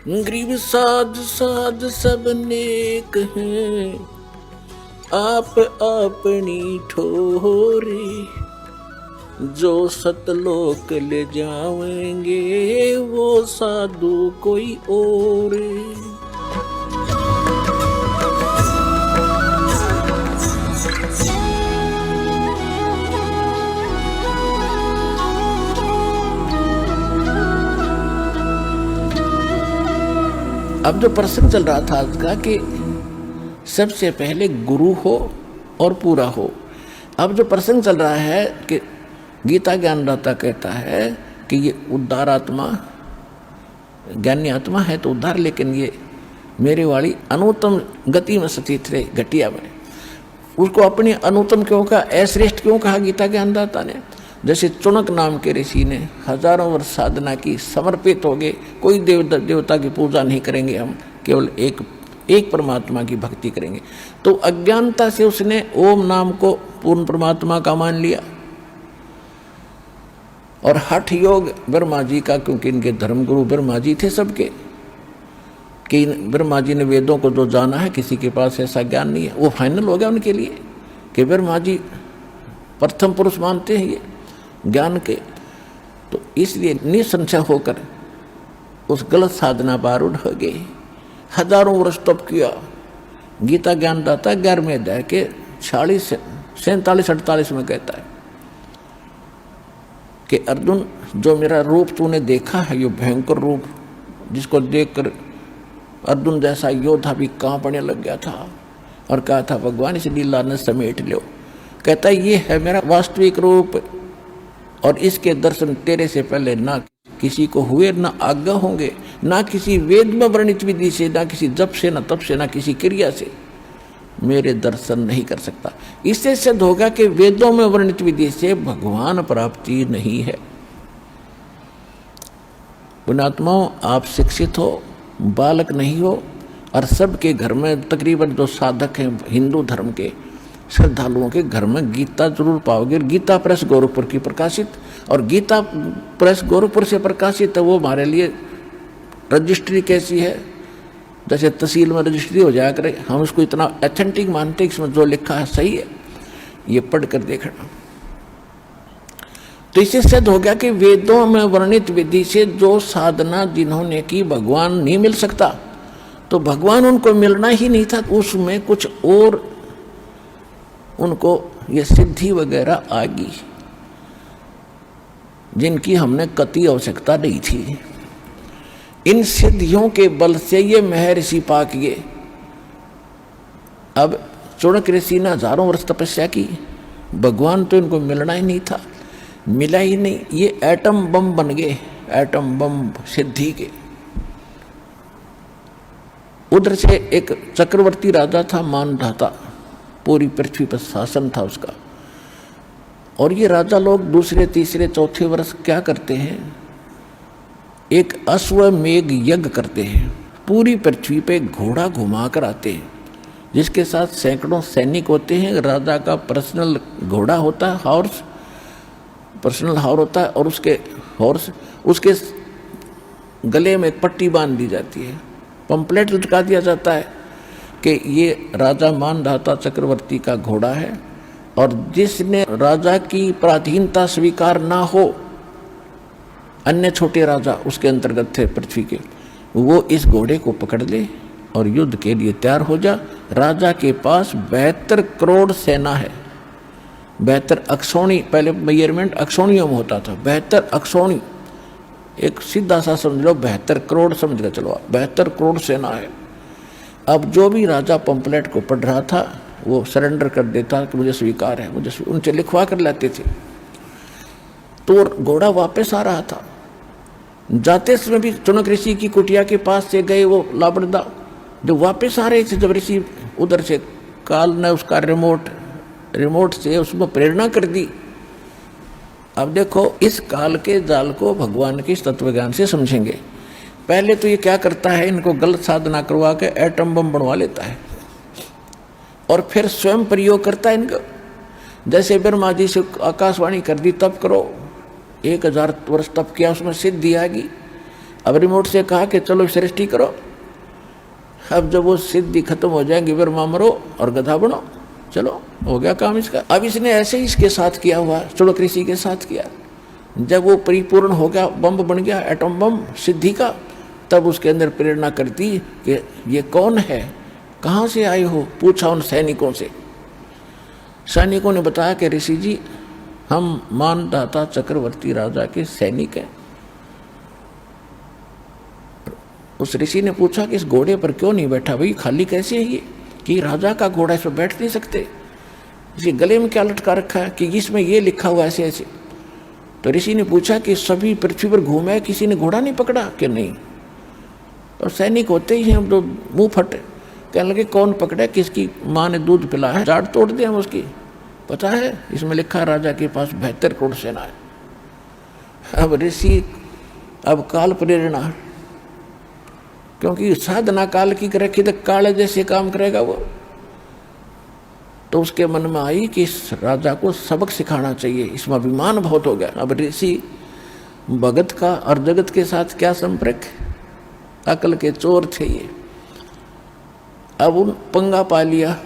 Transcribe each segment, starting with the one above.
गरीब साध साध सब नेक हैं, आप अपनी ठोरी। जो सतलोक ले जाएंगे वो साधु कोई और। अब जो प्रश्न चल रहा था आज का कि सबसे पहले गुरु हो और पूरा हो। अब जो प्रसंग चल रहा है कि गीता ज्ञानदाता कहता है कि ये उद्धार आत्मा ज्ञानी आत्मा है तो उद्धार, लेकिन ये मेरे वाली अनुत्तम गति में स्थित रहे, घटिया में। उसको अपनी अनुत्तम क्यों कहा, अश्रेष्ठ क्यों कहा गीता ज्ञानदाता ने? जैसे चुनक नाम के ऋषि ने हजारों वर्ष साधना की, समर्पित हो गए, कोई देवता की पूजा नहीं करेंगे, हम केवल एक परमात्मा की भक्ति करेंगे। तो अज्ञानता से उसने ओम नाम को पूर्ण परमात्मा का मान लिया। और हठ योग ब्रह्मा जी का, क्योंकि इनके धर्मगुरु ब्रह्मा जी थे सबके, कि ब्रह्मा जी ने वेदों को जो जाना है, किसी के पास ऐसा ज्ञान नहीं है। वो फाइनल हो गया उनके लिए कि ब्रह्मा जी प्रथम पुरुष मानते हैं ये ज्ञान के। तो इसलिए निसंशय होकर उस गलत साधना पर आरूढ़ हो गए। हजारों वर्ष तप किया। गीता ज्ञानदाता 11वें अध्याय के 47-48 में कहता है कि अर्जुन, जो मेरा रूप तूने देखा है, ये भयंकर रूप, जिसको देखकर अर्जुन जैसा योद्धा भी कांपने लग गया था और कहा था भगवान इस लीला ने समेट लो। कहता है ये है मेरा वास्तविक रूप और इसके दर्शन तेरे से पहले ना किसी को हुए, ना आज्ञा होंगे, ना किसी वेद में वर्णित विधि से, ना किसी जप से, ना तप से, ना किसी क्रिया से मेरे दर्शन नहीं कर सकता। इससे सिद्ध होगा कि वेदों में वर्णित विधि से भगवान प्राप्ति नहीं है। पुण्यात्माओं, आप शिक्षित हो, बालक नहीं हो, और सबके घर में तकरीबन जो साधक हैं हिंदू धर्म के श्रद्धालुओं के घर में गीता जरूर पाओगे। गीता प्रेस गोरखपुर की प्रकाशित, और गीता प्रेस गोरखपुर से प्रकाशित है, वो हमारे लिए रजिस्ट्री कैसी है, जैसे तहसील में रजिस्ट्री हो जाया करे, हम उसको इतना ऑथेंटिक मानते हैं, इसमें जो लिखा है सही है, ये पढ़ कर देखना। तो इससे सिद्ध हो गया कि वेदों में वर्णित विधि से जो साधना जिन्होंने की भगवान नहीं मिल सकता, तो भगवान उनको मिलना ही नहीं था, उसमें कुछ और उनको ये सिद्धि वगैरह आ गई जिनकी हमने कतई आवश्यकता नहीं थी। इन सिद्धियों के बल से ये महर्षि पा किए। अब चुनक ऋषि ने हजारों वर्ष तपस्या की, भगवान तो इनको मिलना ही नहीं था, मिला ही नहीं, ये एटम बम बन गए, एटम बम सिद्धि के। उधर से एक चक्रवर्ती राजा था मानधाता, पूरी पृथ्वी पर शासन था उसका। और ये राजा लोग दूसरे तीसरे चौथे वर्ष क्या करते हैं, एक अश्वमेघ यज्ञ करते हैं, पूरी पृथ्वी पे घोड़ा घुमा कर आते हैं, जिसके साथ सैकड़ों सैनिक होते हैं। राजा का पर्सनल घोड़ा होता है, हॉर्स, पर्सनल हॉर्स होता है, और उसके हॉर्स उसके गले में एक पट्टी बांध दी जाती है, पंपलेट लटका दिया जाता है कि ये राजा मानधाता चक्रवर्ती का घोड़ा है, और जिसने राजा की पराधीनता स्वीकार ना हो, अन्य छोटे राजा उसके अंतर्गत थे पृथ्वी के, वो इस घोड़े को पकड़ ले और युद्ध के लिए तैयार हो जा। राजा के पास 72 करोड़ सेना है, 72 अक्षौणी, पहले मेजरमेंट अक्षौणियों में होता था, 72 अक्षौणी, एक सीधा सा समझ लो 72 करोड़ समझ कर चलो, 72 करोड़ सेना है। अब जो भी राजा पंपलेट को पढ़ रहा था वो सरेंडर कर देता कि मुझे स्वीकार है, मुझे, उनसे लिखवा कर लाते थे। तो घोड़ा वापस आ रहा था, जाते समय भी चुनक ऋषि की कुटिया के पास से गए वो लाबड़दा, जो वापस आ रहे थे, जब ऋषि उधर से काल ने उसका रिमोट से उसमें प्रेरणा कर दी। अब देखो इस काल के जाल को भगवान के तत्व ज्ञान से समझेंगे। पहले तो ये क्या करता है, इनको गलत साधना करवा के एटम बम बनवा लेता है और फिर स्वयं प्रयोग करता है इनका। जैसे ब्रह्मा जी से आकाशवाणी कर दी तप करो, 1000 वर्ष तप किया, उसमें सिद्धि आ गई, अब रिमोट से कहा कि चलो सृष्टि करो। अब जब वो सिद्धि खत्म हो जाएगी फिर मां मरो और गधा बनो, चलो हो गया काम इसका। अब इसने ऐसे ही इसके साथ किया हुआ, चुड़क ऋषि के साथ किया। जब वो परिपूर्ण हो गया, बम बन गया, एटम बम सिद्धि का, तब उसके अंदर प्रेरणा करती कि ये कौन है, कहाँ से आए हो, पूछा उन सैनिकों से। सैनिकों ने बताया कि ऋषि जी हम मानधाता चक्रवर्ती राजा के सैनिक हैं। उस ऋषि ने पूछा कि इस घोड़े पर क्यों नहीं बैठा, भाई खाली कैसे है ये, कि राजा का घोड़ा इस पर बैठ नहीं सकते, इसे गले में क्या लटका रखा है, कि इसमें ये लिखा हुआ ऐसे ऐसे। तो ऋषि ने पूछा कि सभी पृथ्वी पर घूमे, किसी ने घोड़ा नहीं पकड़ा, कि नहीं। और सैनिक होते ही हैं तो मुंह फटे, कहने लगे कौन पकड़ा, किसकी माँ ने दूध पिलाया है, जाड़ तोड़ दिया हम उसकी, पता है इसमें लिखा राजा के पास 72 करोड़ सेना है। अब ऋषि, अब काल प्रेरणा, क्योंकि साधना काल की रखी तो काल जैसे काम करेगा वो। तो उसके मन में आई कि इस राजा को सबक सिखाना चाहिए, इसमें अभिमान बहुत हो गया। अब ऋषि भगत का और जगत के साथ क्या संपर्क, अकल के चोर थे ये। अब उन पंगा पा लिया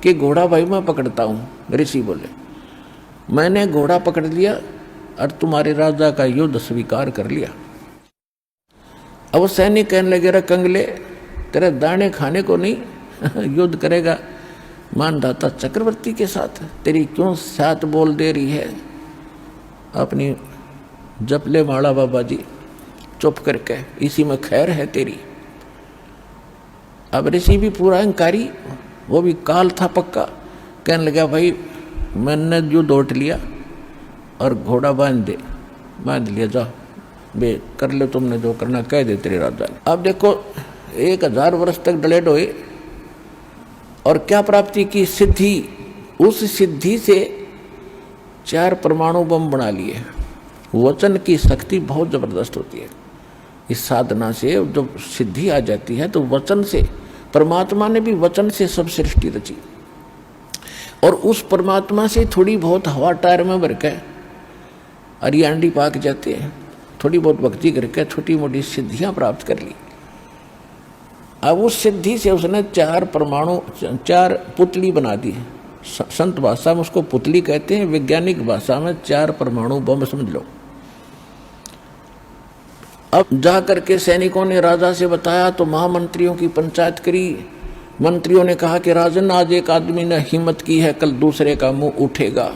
कि घोड़ा भाई मैं पकड़ता हूँ। ऋषि बोले मैंने घोड़ा पकड़ लिया और तुम्हारे राजा का युद्ध स्वीकार कर लिया। अब सैनिक कहने लगे रे कंगले, तेरे दाने खाने को नहीं युद्ध करेगा मानधाता चक्रवर्ती के साथ, तेरी क्यों साथ बोल दे रही है, अपनी जपले माला बाबा जी, चुप करके, इसी में खैर है तेरी। अब ऋषि भी पूरा अहंकारी, वो भी काल था पक्का, कहने लगा भाई मैंने युद्ध ओट लिया और घोड़ा बांध लिया, जाओ बे कर लो तुमने जो करना, कह दे तेरे राजा ने। अब देखो 1000 वर्ष तक डले डोए और क्या प्राप्ति की, सिद्धि। उस सिद्धि से 4 परमाणु बम बना लिए। वचन की शक्ति बहुत जबरदस्त होती है। इस साधना से जब सिद्धि आ जाती है तो वचन से, परमात्मा ने भी वचन से सब सृष्टि रची, और उस परमात्मा से थोड़ी बहुत हवा टायर में भर के अरियांडी पाक जाते हैं, थोड़ी बहुत भक्ति करके छोटी मोटी सिद्धियां प्राप्त कर ली। अब उस सिद्धि से उसने 4 परमाणु, 4 पुतली बना दी। संत भाषा में उसको पुतली कहते हैं, वैज्ञानिक भाषा में 4 परमाणु बम समझ लो। अब जा करके सैनिकों ने राजा से बताया तो महामंत्रियों की पंचायत करी। मंत्रियों ने कहा कि राजन आज एक आदमी ने हिम्मत की है, कल दूसरे का मुंह उठेगा,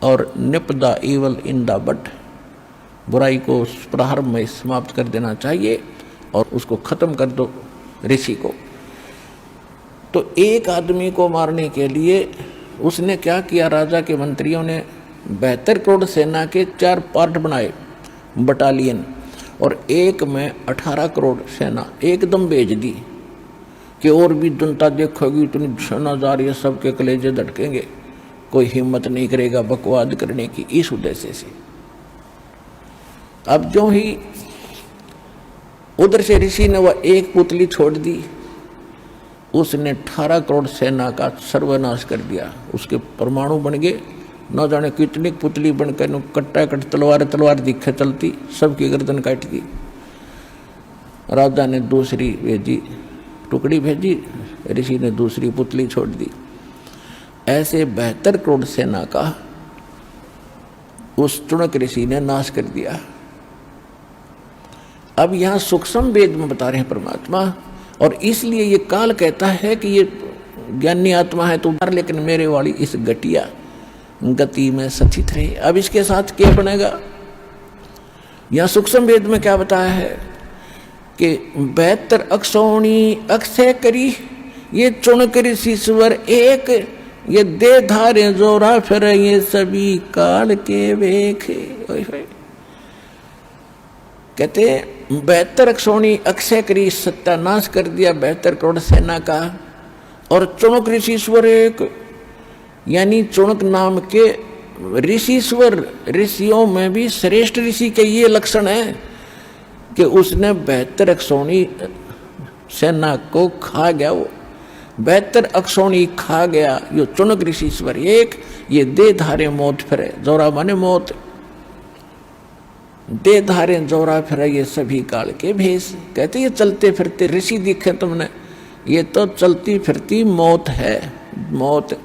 और निप the evil in the but, बुराई को प्रारंभ में समाप्त कर देना चाहिए और उसको खत्म कर दो ऋषि को। तो एक आदमी को मारने के लिए उसने क्या किया, राजा के मंत्रियों ने 72 करोड़ सेना के 4 पार्ट बनाए, बटालियन, और एक में 18 करोड़ सेना एकदम भेज दी कि और भी जनता देखोगी इतनी सेना जा रही है, सबके कलेजे धड़केंगे, कोई हिम्मत नहीं करेगा बकवाद करने की, इस उद्देश्य से। अब जो ही उधर से ऋषि ने वह एक पुतली छोड़ दी, उसने 18 करोड़ सेना का सर्वनाश कर दिया। उसके परमाणु बन गए, न जाने कितनी पुतली बनकर कट्टा कट तलवार दिखे चलती, सबकी गर्दन काट दी। राजा ने दूसरी भेजी, टुकड़ी भेजी, ऋषि ने दूसरी पुतली छोड़ दी। ऐसे 72 करोड़ सेना का उस चुणक ऋषि ने नाश कर दिया। अब यहाँ सूक्ष्म वेद में बता रहे हैं परमात्मा, और इसलिए ये काल कहता है कि ये ज्ञानी आत्मा है तो, लेकिन मेरे वाली इस घटिया गति में सचित रहे। अब इसके साथ क्या बनेगा, यहाँ सूक्ष्म वेद में क्या बताया है कि 72 अक्षौणी अक्षय करी, ये चुनक ऋषिश्वर एक, ये दे धारे जोरा फिर ये सभी काल के वेखे। कहते 72 अक्षौणी अक्षय करी, सत्यानाश कर दिया 72 करोड़ सेना का, और चुनक ऋषिश्वर एक, यानी चुनक नाम के ऋषिश्वर, ऋषियों में भी श्रेष्ठ ऋषि के ये लक्षण है कि उसने 72 अक्षौणी सेना को खा गया। वो 72 अक्षौणी खा गया, यो चुनक ऋषिश्वर एक, ये दे धारे मौत फिरे, जोरा माने मौत। दे धारे जोरा फिर ये सभी काल के भेष। कहते ये चलते फिरते ऋषि दिखे तुमने, ये तो चलती फिरती मौत है, मौत।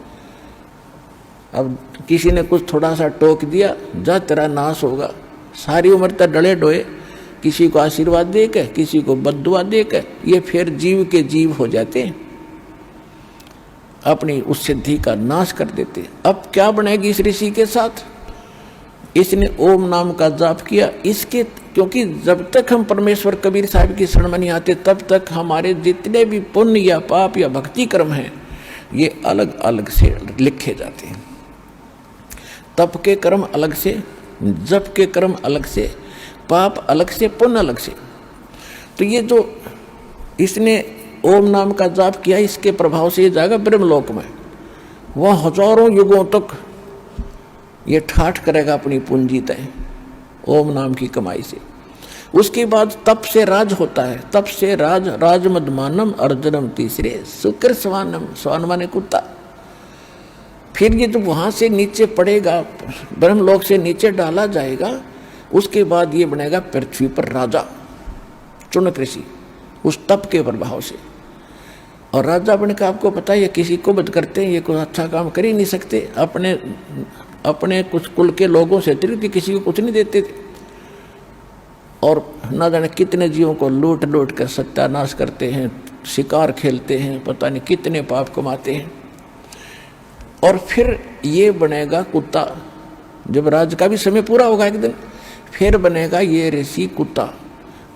अब किसी ने कुछ थोड़ा सा टोक दिया, जा तेरा नाश होगा, सारी उम्र तक डले डोए, किसी को आशीर्वाद दे के, किसी को बद्दुआ दे के, ये फिर जीव के जीव हो जाते हैं, अपनी उस सिद्धि का नाश कर देते। अब क्या बनेगी इस ऋषि के साथ? इसने ओम नाम का जाप किया, इसके क्योंकि जब तक हम परमेश्वर कबीर साहब की शरण में नहीं आते तब तक हमारे जितने भी पुण्य या पाप या भक्ति कर्म हैं ये अलग अलग से लिखे जाते हैं। तप के कर्म अलग से, जप के कर्म अलग से, पाप अलग से, पुण्य अलग से। तो ये जो इसने ओम नाम का जाप किया, इसके प्रभाव से ये जाएगा ब्रह्मलोक में, वह हजारों युगों तक ये ठाठ करेगा अपनी पूंजी तय ओम नाम की कमाई से। उसके बाद तप से राज होता है, तप से राज, राजमदमानम अर्जुनम तीसरे शुक्र स्वानम, स्वान माने कुत्ता। फिर ये जब वहां से नीचे पड़ेगा, ब्रह्मलोक से नीचे डाला जाएगा, उसके बाद ये बनेगा पृथ्वी पर राजा, चुनक ऋषि, उस तप के प्रभाव से। और राजा बने का आपको पता है किसी को बद करते हैं, ये कोई अच्छा काम कर ही नहीं सकते, अपने कुछ कुल के लोगों से अतिरिक्त किसी को कुछ नहीं देते थे, और ना जाने कितने जीवों को लूट लूट कर सत्यानाश करते हैं, शिकार खेलते हैं, पता नहीं कितने पाप कमाते हैं। और फिर ये बनेगा कुत्ता, जब राज का भी समय पूरा होगा एक दिन, फिर बनेगा ये ऋषि कुत्ता,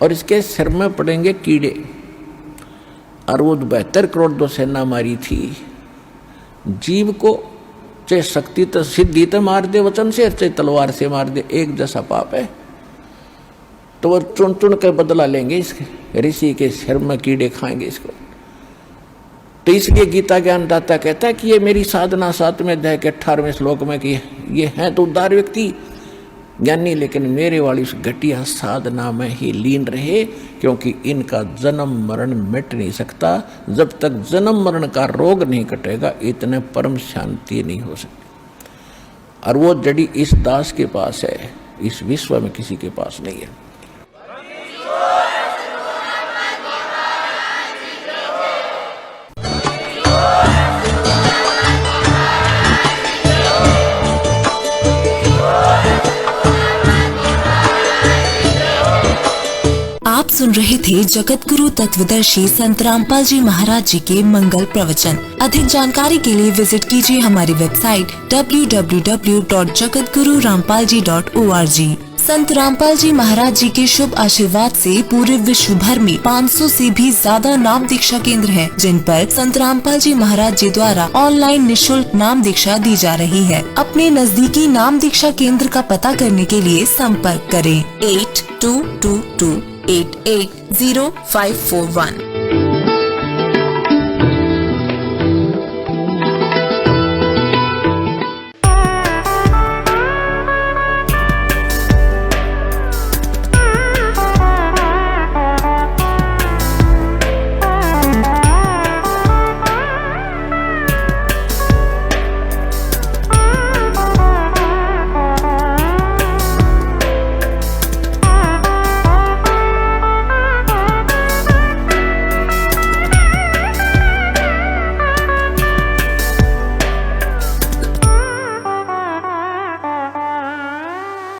और इसके सिर में पड़ेंगे कीड़े। और वो 72 करोड़ जो सेना मारी थी, जीव को चाहे शक्ति तो सिद्धि तो मार दे वचन से, चाहे तलवार से मार दे, एक जैसा पाप है। तो वो चुन चुन कर बदला लेंगे, इसके ऋषि के सिर में कीड़े खाएंगे इसको। तो इसलिए गीता ज्ञानदाता कहता है कि ये मेरी साधना 7वें अध्याय के 18वें श्लोक में कि ये हैं तो उदार व्यक्ति ज्ञानी, लेकिन मेरे वाली उस घटिया साधना में ही लीन रहे, क्योंकि इनका जन्म मरण मिट नहीं सकता। जब तक जन्म मरण का रोग नहीं कटेगा इतने परम शांति नहीं हो सकती। और वो जड़ी इस दास के पास है, इस विश्व में किसी के पास नहीं है। आप सुन रहे थे जगत गुरु तत्वदर्शी संत रामपाल जी महाराज जी के मंगल प्रवचन। अधिक जानकारी के लिए विजिट कीजिए हमारी वेबसाइट www.jagatgururampalji.org। संत रामपाल जी महाराज जी के शुभ आशीर्वाद से पूरे विश्व भर में 500 से भी ज्यादा नाम दीक्षा केंद्र हैं, जिन पर संत रामपाल जी महाराज जी द्वारा ऑनलाइन निशुल्क नाम दीक्षा दी जा रही है। अपने नजदीकी नाम दीक्षा केंद्र का पता करने के लिए संपर्क करें 8222880541।